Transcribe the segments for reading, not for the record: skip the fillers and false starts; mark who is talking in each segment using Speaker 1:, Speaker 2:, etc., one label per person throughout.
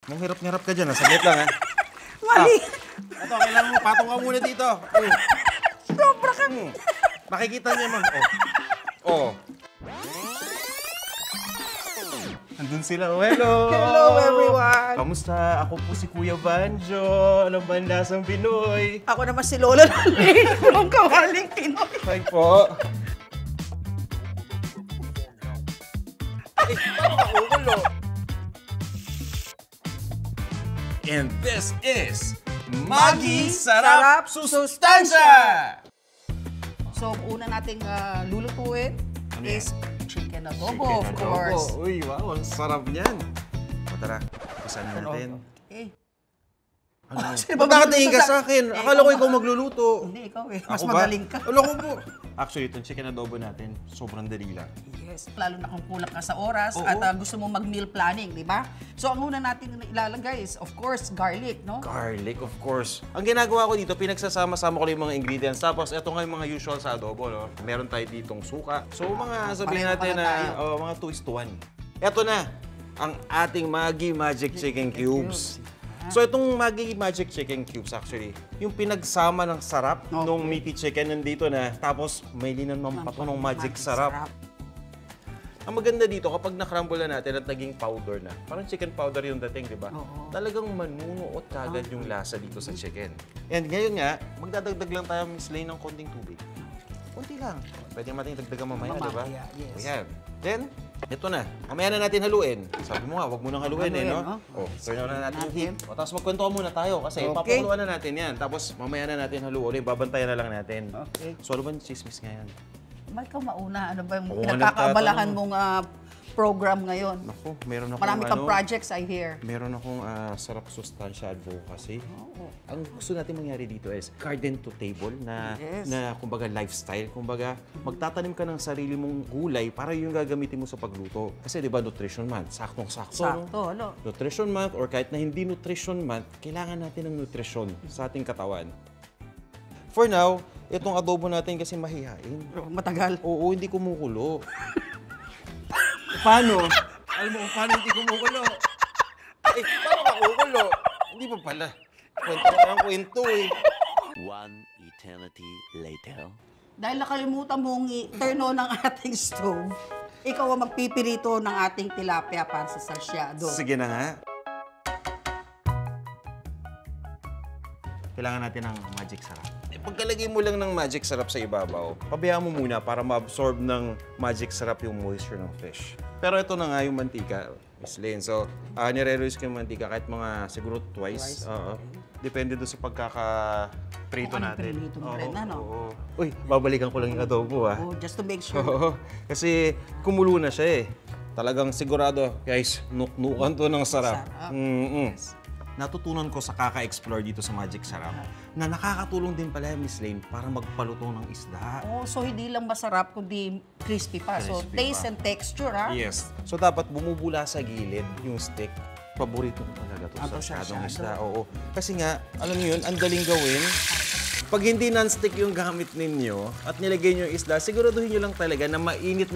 Speaker 1: Mong hirap-hirap ka dyan, ha? Saglit lang, ha?
Speaker 2: Mali!
Speaker 1: Ito, kailangan mo, patong ka muna dito.
Speaker 2: Sobra ka!
Speaker 1: Makikita niya, ma'am. Oh. Andun sila. Oh, hello!
Speaker 2: Hello, everyone!
Speaker 1: Kamusta? Ako po si Kuya Banjo. Alam ba ang lasang Pinoy?
Speaker 2: Ako naman si Lola Lali ng Kawaling Pinoy.
Speaker 1: Hi po. Ay, paano ka And this is Maggi Sarap Sustansya!
Speaker 2: So, una nating lulutuin is chicken adobo, of course.
Speaker 1: Uy, wow, ang sarap niyan. O tara, ipisan natin.
Speaker 2: Okay.
Speaker 1: Ano?
Speaker 2: Sino ba
Speaker 1: Ba't nakatingin ka
Speaker 2: magluluto
Speaker 1: sa akin? Akala ko ikaw magluluto.
Speaker 2: Hindi, ikaw eh. Mas
Speaker 1: Ako ba?
Speaker 2: magaling ka.
Speaker 1: Alam ko po. Actually, itong chicken adobo natin, sobrang dali lang.
Speaker 2: Yes. Lalo na kung kulang ka sa oras
Speaker 1: Oo.
Speaker 2: at gusto mo mag-meal planning, di ba? So, ang una natin ilalagay is, of course, garlic, no?
Speaker 1: Garlic, of course. Ang ginagawa ko dito, pinagsasama-sama ko lang yung mga ingredients. Tapos, ito nga yung mga usual sa adobo, no? Meron tayo ditong suka. So, mga sabihin natin na mga 2:1. Ito na, ang ating Maggi Magic Chicken Cubes. So, itong Maggi Magic Chicken Cubes, actually, yung pinagsama ng sarap nung meaty chicken nandito na, tapos may linanong pato ng magic sarap. Ang maganda dito, kapag na-crumble na natin at naging powder na, parang chicken powder yung dating, di ba? Talagang manunuot kagad yung lasa dito sa chicken. And ngayon nga, magdadagdag lang tayo, Miss Lane, ng konting tubig. Konti lang. Pwede natin dagdagan mamaya, di ba?
Speaker 2: Yes.
Speaker 1: Ayan. Then, ito na. Mamaya na natin haluin. Sabi mo nga, huwag mo nang haluin eh, no? Turn on na natin yung heat. Tapos magkwentuhan muna tayo kasi papakuluan na natin yan. Tapos mamaya na natin haluin. Babantayan na lang natin.
Speaker 2: Okay.
Speaker 1: So, ano ba yung chismis ngayon?
Speaker 2: Ikaw mauna. Ano ba yung
Speaker 1: Oo,
Speaker 2: pinagkakaabalahan mong program ngayon?
Speaker 1: Naku, meron akong
Speaker 2: Marami kang projects, I hear.
Speaker 1: Meron akong sarap sustansya advocacy. Ang gusto natin mangyari dito is garden to table na, na kumbaga lifestyle. Kumbaga, magtatanim ka ng sarili mong gulay para yung gagamitin mo sa pagluto. Kasi di ba nutrition month, saktong-sakto.
Speaker 2: Sakto,
Speaker 1: No? Nutrition month or kahit na hindi nutrition month, kailangan natin ng nutrisyon sa ating katawan. For now, itong adobo natin kasi mahihain.
Speaker 2: Matagal.
Speaker 1: Oo, hindi kumukulo. Paano? Alam mo, paano hindi kumukulo? Eh, paano ka kukulo? Hindi pa pala. Kwento na ang kwento eh.
Speaker 3: One eternity later.
Speaker 2: Dahil nakalimutan mong i-turn on ang ating stove, ikaw ang magpipirito ng ating tilapia para sa sarsyado.
Speaker 1: Sige na nga. Kailangan natin ng magic sarap. Pagkalagay mo lang ng magic sarap sa ibabaw, pabayaan mo muna para ma-absorb ng magic sarap yung moisture ng fish. Pero ito na nga yung mantika, Miss Lane. So, nire-release ko yung mantika kahit mga siguro twice. Depende doon sa pagkaka-prito natin.
Speaker 2: Prito mo rin, ano?
Speaker 1: Uy, babalikan ko lang yung adobo, ah.
Speaker 2: Oh, just to make sure.
Speaker 1: Kasi kumulo na siya eh. Talagang sigurado, guys, nuknukan to ng sarap.
Speaker 2: Yes.
Speaker 1: Natutunan ko sa kaka-explore dito sa Magic Sarap na nakakatulong din pala, Miss Lane, para magpaluto ng isda.
Speaker 2: Oh, so hindi lang masarap, kundi crispy pa. So, taste and texture, ha?
Speaker 1: Yes. So, dapat bumubula sa gilid yung stick. Paborito ko talaga to sa sarsyadong isda. Oo. Kasi nga, alam niyo yun, ang daling gawin. Pag hindi non-stick yung gamit ninyo at nilagay nyo yung isda, siguraduhin nyo lang talaga na mainit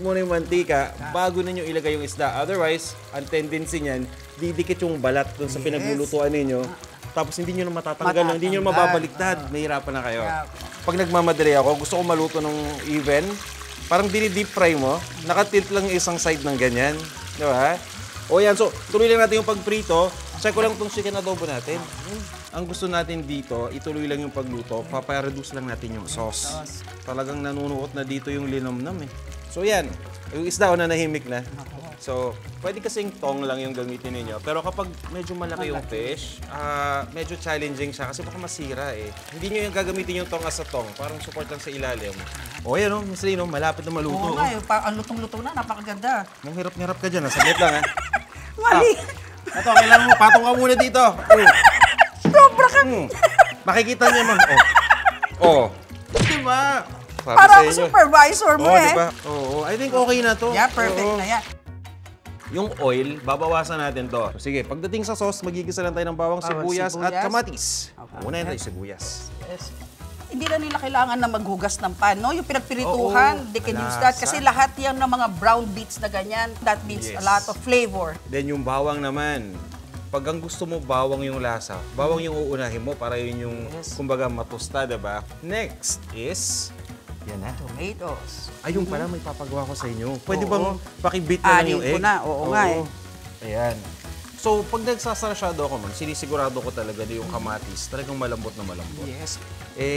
Speaker 1: muna yung mantika bago ninyo ilagay yung isda. Otherwise, ang tendency niyan, didikit yung balat dun sa pinaglulutuan ninyo. Tapos hindi nyo na matatanggal, hindi nyo mababaliktad. Mahirapan na kayo. Pag nagmamadali ako, gusto ko maluto ng even. Parang dini-deep fry mo, nakatilt lang isang side ng ganyan. Di ba? O yan, so tuloy lang natin yung pagprito. Check ko lang itong chicken adobo natin. Ang gusto natin dito, ituloy lang yung pagluto, papareduce lang natin yung sauce. Talagang nanunuot na dito yung linamnam eh. So yan, yung isda na nahimik na. So, pwede kasing tong lang yung gamitin ninyo. Pero kapag medyo malaki yung fish, medyo challenging siya kasi baka masira eh. Hindi nyo yung gagamitin yung tong as a tong, parang support lang sa ilalim. O yan o, Miss Lane, malapit na maluto.
Speaker 2: Oo nga, ang lutong-luto na, napakaganda.
Speaker 1: Mong hirap-hirap ka dyan, saglit lang ha.
Speaker 2: Mali!
Speaker 1: Ito, kailangan mo, patong ka muna dito.
Speaker 2: Sobra ka!
Speaker 1: Makikita niya man. Diba?
Speaker 2: Para ako supervisor mo eh.
Speaker 1: Diba? Oo, I think okay na to.
Speaker 2: Yeah, perfect na yan.
Speaker 1: Yung oil, babawasan natin to. So, sige, pagdating sa sauce, magigisa lang tayo ng bawang, sibuyas, at kamatis. Una natin yung sibuyas.
Speaker 2: Yes. hindi na nila kailangan na maghugas ng pan, no? Yung pinagpirituhan,
Speaker 1: Oo,
Speaker 2: they can use that.
Speaker 1: lasa.
Speaker 2: Kasi lahat yan ng mga brown beets na ganyan, that means a
Speaker 1: Yes.
Speaker 2: lot of flavor.
Speaker 1: Then yung bawang naman. Pag ang gusto mo bawang yung lasa, bawang yung uunahin mo para yun yung, kumbaga, matusta, diba? Next is, yan na.
Speaker 2: Tomatoes.
Speaker 1: Ayun pala, may papagawa ko sa inyo. Pwede
Speaker 2: Oo.
Speaker 1: bang pakibit na lang
Speaker 2: Anin
Speaker 1: yung
Speaker 2: ko
Speaker 1: egg?
Speaker 2: na, oo nga eh.
Speaker 1: Ayan. So, pag nagsasarsyado ako, ma'am, sinisigurado ko talaga na yung kamatis, talagang malambot na malambot.
Speaker 2: Yes.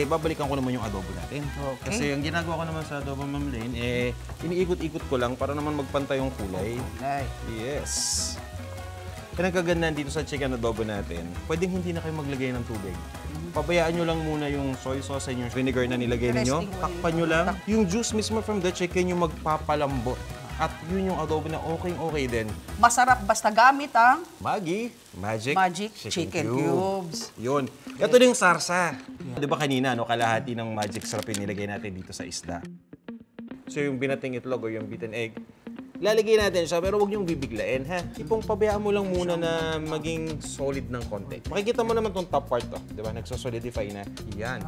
Speaker 1: Babalikan ko naman yung adobo natin.
Speaker 2: Okay.
Speaker 1: Kasi ang ginagawa ko naman sa adobo, Ma'am Lane, iniikot-ikot ko lang para naman magpantay yung kulay.
Speaker 2: Okay.
Speaker 1: Yes. Yan ang kagandahan dito sa chicken adobo natin. Pwedeng hindi na kayo maglagay ng tubig. Pabayaan nyo lang muna yung soy sauce and yung vinegar na nilagay ninyo.
Speaker 2: Interesting way.
Speaker 1: Takpan nyo lang. Yung juice mismo from the chicken yung magpapalambot. At yun yung adobo na okay din.
Speaker 2: Masarap basta gamit ang
Speaker 1: Maggi, Magic
Speaker 2: Chicken Cubes.
Speaker 1: Yun. Ito din yung sarsa. Di ba kanina, kalahati ng magic syrup yung nilagay natin dito sa isda. So yung binating itlog o yung beaten egg, lalagay natin siya pero huwag niyong bibiglain, ha? Ipong pabayaan mo lang muna na maging solid ng konti. Makikita mo naman tong top part to, di ba? Nagsosolidify na. Yan.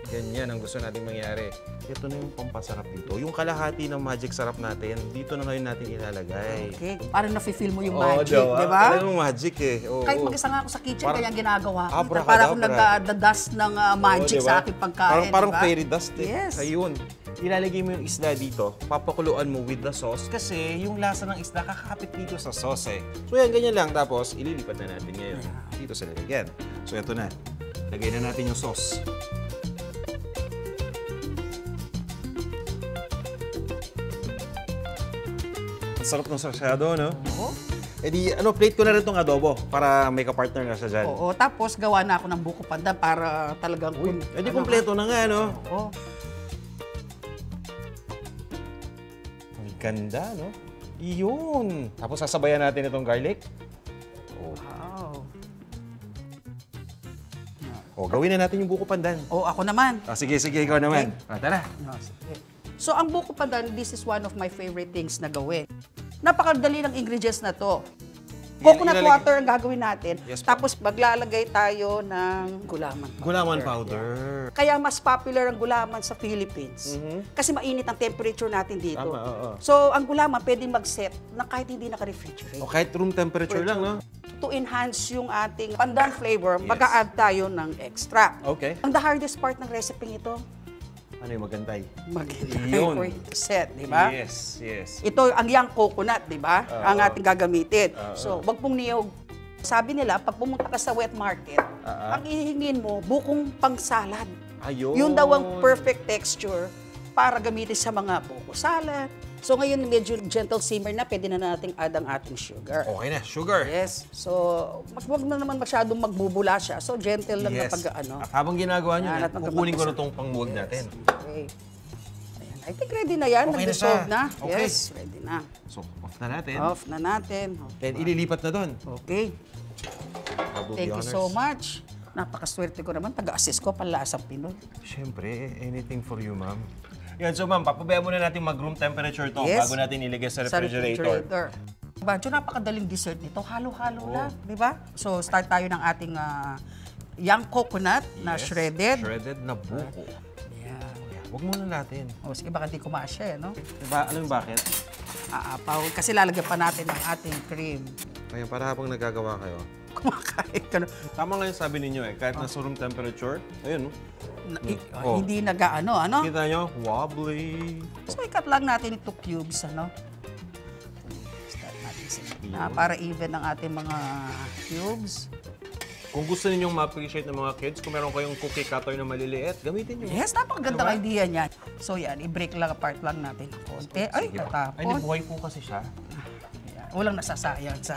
Speaker 1: Ganyan ang gusto nating mangyari. Ito na yung pampasarap dito. Yung kalahati ng magic sarap natin, dito na ngayon natin ilalagay.
Speaker 2: Okay. Parang nafe-feel mo yung
Speaker 1: Oo,
Speaker 2: magic,
Speaker 1: diba?
Speaker 2: di ba?
Speaker 1: Talagang magic eh. Oo,
Speaker 2: Kahit
Speaker 1: oo.
Speaker 2: mag-isa nga ako sa kitchen,
Speaker 1: Parang
Speaker 2: kaya ang ginagawa ko.
Speaker 1: abracadabra.
Speaker 2: Para akong nagda-dust ng magic
Speaker 1: Oo, diba?
Speaker 2: sa aking pagkain.
Speaker 1: Parang
Speaker 2: diba?
Speaker 1: fairy dust eh.
Speaker 2: Yes.
Speaker 1: Ayun. Ilalagay mo yung isda dito, papakuluan mo with the sauce kasi yung lasa ng isda kakapit dito sa sauce eh. So yan, ganyan lang. Tapos, ililipat na natin ngayon dito sa lalagyan. So ito na. Lagay na natin yung sauce. Ang sarap ng sarsyado, no?
Speaker 2: Oo.
Speaker 1: Eh di, plate ko na rin itong adobo para may kapartner na siya dyan.
Speaker 2: Oo. Tapos, gawa na ako ng buko pandan para talagang...
Speaker 1: Eh di, kompleto na nga, no?
Speaker 2: Oo.
Speaker 1: Ang ganda, no? Iyon. Tapos sasabayan natin itong garlic.
Speaker 2: Wow.
Speaker 1: O, gawin na natin yung buko pandan.
Speaker 2: Oo, ako naman.
Speaker 1: Sige, ikaw naman. Tara.
Speaker 2: No, sige. So, ang buko pandan, this is one of my favorite things na gawin. Napakadali ng ingredients na to. Coconut
Speaker 1: Ilalagay-
Speaker 2: water ang gagawin natin.
Speaker 1: Yes, po.
Speaker 2: Tapos maglalagay tayo ng gulaman.
Speaker 1: Gulaman powder.
Speaker 2: Kaya mas popular ang gulaman sa Philippines. Kasi mainit ang temperature natin dito.
Speaker 1: Tama, oo.
Speaker 2: So, ang gulaman pwedeng mag-set na kahit hindi naka-refrigerate.
Speaker 1: O, kahit room temperature lang, no?
Speaker 2: To enhance yung ating pandan flavor, mag-a-add tayo ng extra.
Speaker 1: Okay.
Speaker 2: Ang the hardest part ng recipe ito,
Speaker 1: Ano yung magantay?
Speaker 2: mag-hintay
Speaker 1: Yun.
Speaker 2: for it to set, di ba?
Speaker 1: Yes.
Speaker 2: Ito, ang young coconut, di ba? Ang ating gagamitin. So, wag pong niyog. Sabi nila, pag pumunta ka sa wet market, ang ihingin mo, bukong pang-salad.
Speaker 1: Ayun.
Speaker 2: Yun daw ang perfect texture para gamitin sa mga buko salad. So, ngayon medyo gentle simmer na, pwede na nating add ang ating sugar.
Speaker 1: Okay na, sugar.
Speaker 2: Yes. So, wag na naman masyadong magbubula siya. So, gentle lang na
Speaker 1: Yes.
Speaker 2: pag-ano.
Speaker 1: At habang ginagawa nyo,
Speaker 2: Yan, at
Speaker 1: kukunin ko na
Speaker 2: magpapisa.
Speaker 1: itong pangwag natin.
Speaker 2: Okay. Ayan. I think ready na yan.
Speaker 1: Okay na
Speaker 2: Nag-dissolve
Speaker 1: siya.
Speaker 2: na.
Speaker 1: Okay.
Speaker 2: Yes, ready na.
Speaker 1: So, off na natin.
Speaker 2: Off na natin.
Speaker 1: Then, ililipat na doon.
Speaker 2: Okay.
Speaker 1: I'll do the
Speaker 2: Thank you
Speaker 1: honors.
Speaker 2: so much. Napakaswerte ko naman. Taga-assist ko, panlasang Pinoy.
Speaker 1: Siyempre, anything for you, ma'am. Yan, so ma'am, papabayaan muna natin mag-room temperature to
Speaker 2: Yes.
Speaker 1: bago natin ilagay sa
Speaker 2: Sa
Speaker 1: refrigerator.
Speaker 2: refrigerator. Bancho, napakadaling dessert nito. Halo-halo lang, di ba? So, start tayo ng ating young coconut na
Speaker 1: Yes,
Speaker 2: shredded.
Speaker 1: Shredded na buko.
Speaker 2: Yan.
Speaker 1: Huwag muna natin.
Speaker 2: O, sige, baka di kumasya, no?
Speaker 1: Diba, alam mo bakit?
Speaker 2: Aapaw. Kasi lalagyan pa natin ng ating cream.
Speaker 1: Kaya para habang nagagawa kayo,
Speaker 2: Kumakain ka na.
Speaker 1: tama nga yung sabi ninyo kahit nasa room temperature, ayun, no? Oh.
Speaker 2: Hindi nag-ano, ano?
Speaker 1: Kita nyo, wobbly.
Speaker 2: So, ikat lang natin ito cubes, ano? Start natin sila. Para even ang ating mga cubes.
Speaker 1: Kung gusto ninyong ma-appreciate ng mga kids, kung meron kayong cookie cutter na maliliit, gamitin nyo.
Speaker 2: Yes, napakagandang idea niyan. So, yan, i-break lang apart lang natin ng konti. Ay,
Speaker 1: Sige. Ay,
Speaker 2: natapon.
Speaker 1: nabuhay po kasi siya.
Speaker 2: Yan. Walang nasasayang sa...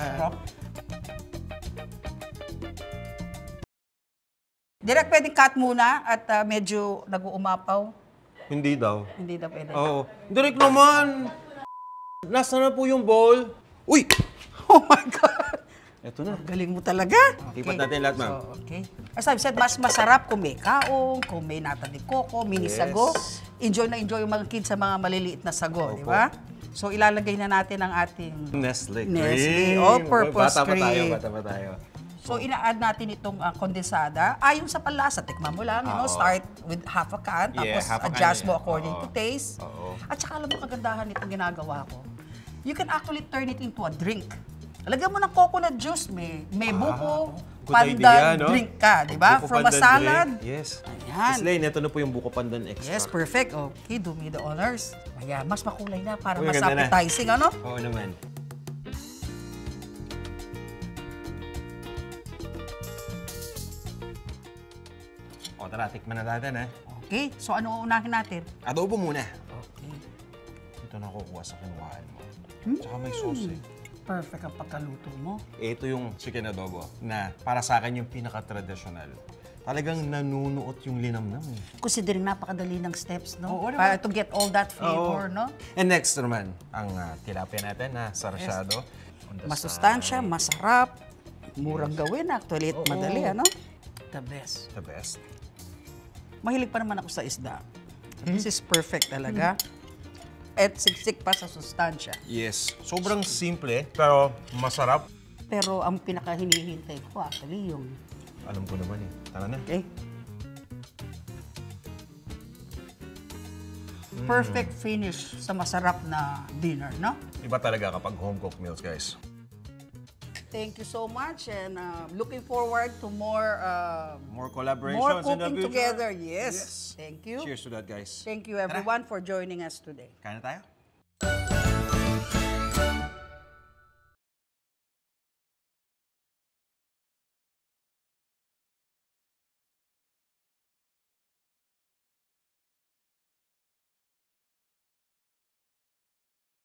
Speaker 2: Direct, pwedeng cut muna at medyo nag-uumapaw.
Speaker 1: Hindi daw.
Speaker 2: Hindi daw pwede.
Speaker 1: Oo. Direk naman! Nasaan na po yung bowl? Uy!
Speaker 2: Oh my God!
Speaker 1: Ito na.
Speaker 2: Galing mo talaga.
Speaker 1: Lipat natin lahat, ma'am.
Speaker 2: So, okay. As I've said, mas masarap kung may kaong, kung may nata de coco, mini
Speaker 1: Yes.
Speaker 2: sago. Enjoy na enjoy yung mga kids sa mga maliliit na sago, di
Speaker 1: Opo.
Speaker 2: ba? So, ilalagay na natin ang ating
Speaker 1: Nestle cream.
Speaker 2: Nestle all-purpose
Speaker 1: Bata pa tayo,
Speaker 2: cream.
Speaker 1: bata pa tayo.
Speaker 2: So, ina-add natin itong kondensada. Ayon sa panlasa, tikman mo lang, start with half a can, tapos
Speaker 1: half a can
Speaker 2: adjust
Speaker 1: yan.
Speaker 2: mo according to taste.
Speaker 1: Oo.
Speaker 2: At saka alam mo kagandahan itong ginagawa ko. You can actually turn it into a drink. Lagyan mo ng coconut juice, may buko,
Speaker 1: good
Speaker 2: pandan
Speaker 1: idea, no?
Speaker 2: drink ka, di ba?
Speaker 1: Buko
Speaker 2: From a
Speaker 1: pandan
Speaker 2: salad.
Speaker 1: drink. Yes.
Speaker 2: Ayan.
Speaker 1: Miss Lane, ito na po yung buko pandan extra.
Speaker 2: Yes, perfect. Okay, do me the honors. Ayan, mas makulay na para
Speaker 1: Uy,
Speaker 2: mas
Speaker 1: ganda na.
Speaker 2: appetizing, ano?
Speaker 1: Oo naman. O, tara, tikman na natin, eh.
Speaker 2: Okay, so ano uunahin natin?
Speaker 1: Adobo muna.
Speaker 2: Okay.
Speaker 1: Ito na kukuha sa kinuhaan mo. Tsaka may sauce, eh.
Speaker 2: Perfect ang pagkaluto mo.
Speaker 1: Ito yung chicken adobo na para sa akin yung pinaka-tradisyonal. Talagang nanunuot yung linamnam, eh.
Speaker 2: Considering napakadali ng steps, no?
Speaker 1: Oo, diba?
Speaker 2: Para to get all that flavor, no?
Speaker 1: And next naman, ang tilapia natin na sarsyado. On the
Speaker 2: Masustansya,
Speaker 1: side.
Speaker 2: masarap, murang gawin actually, at madali, ano? The best.
Speaker 1: The best.
Speaker 2: Mahilig pa naman ako sa isda. This is perfect talaga. At siksik pa sa sustansya.
Speaker 1: Yes. Sobrang simple, pero masarap.
Speaker 2: Pero ang pinaka-hinihintay ko actually yung...
Speaker 1: Alam ko naman, eh. Tara na.
Speaker 2: Okay. Perfect finish sa masarap na dinner, no?
Speaker 1: Iba talaga kapag home-cooked meals, guys.
Speaker 2: Thank you so much and looking forward to more
Speaker 1: More collaborations
Speaker 2: more
Speaker 1: in the
Speaker 2: cooking
Speaker 1: future.
Speaker 2: together. Yes. Thank you.
Speaker 1: Cheers to that, guys.
Speaker 2: Thank you everyone for joining us today.
Speaker 1: Kain na tayo?